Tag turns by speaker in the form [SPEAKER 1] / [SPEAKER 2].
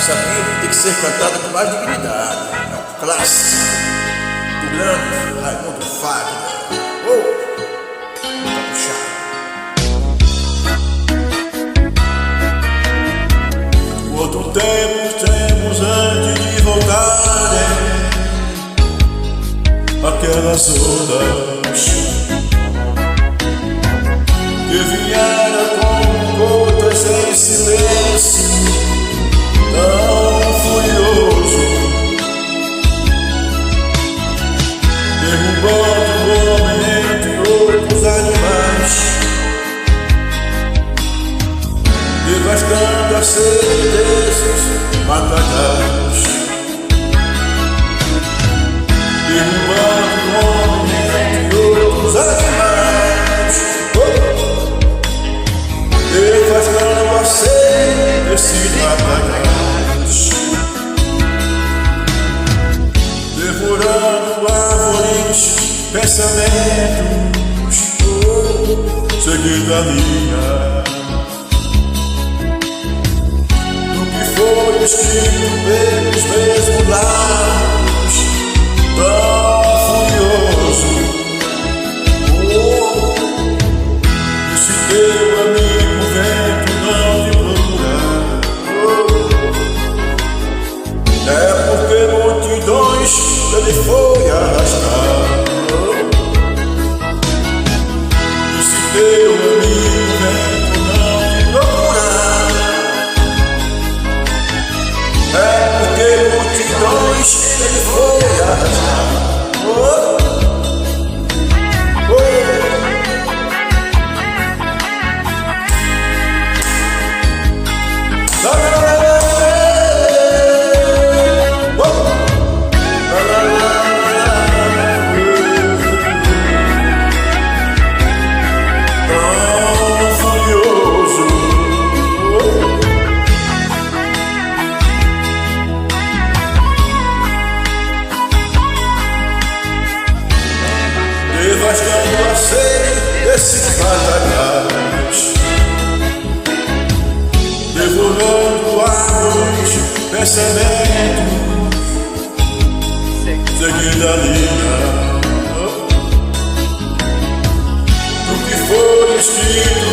[SPEAKER 1] Essa Bíblia tem que ser cantada com mais dignidade. É um clássico do grande Raimundo Fagner. Tá puxado.
[SPEAKER 2] Quanto tempo temos antes de voltarem aquelas ondas que vieram como gotas em silêncio tão furioso, derrubando o homem entre outros animais, devastando a sede desses matagalhos, derrubando o homem entre outros animais, devastando a sede desses matagalhos, devorando árvores, pensamentos, seguindo a linha foi escrito pelos mesmos lábios, tão furioso. E se teu amigo vento não te procura, é porque multidões ele foi arrastar. E se teu amigo vento não te procura, multidões ele foi arrastar. Devastando a sede desses matagalhos, devorando árvores, pensamentos, seguindo a linha do que foi escrito.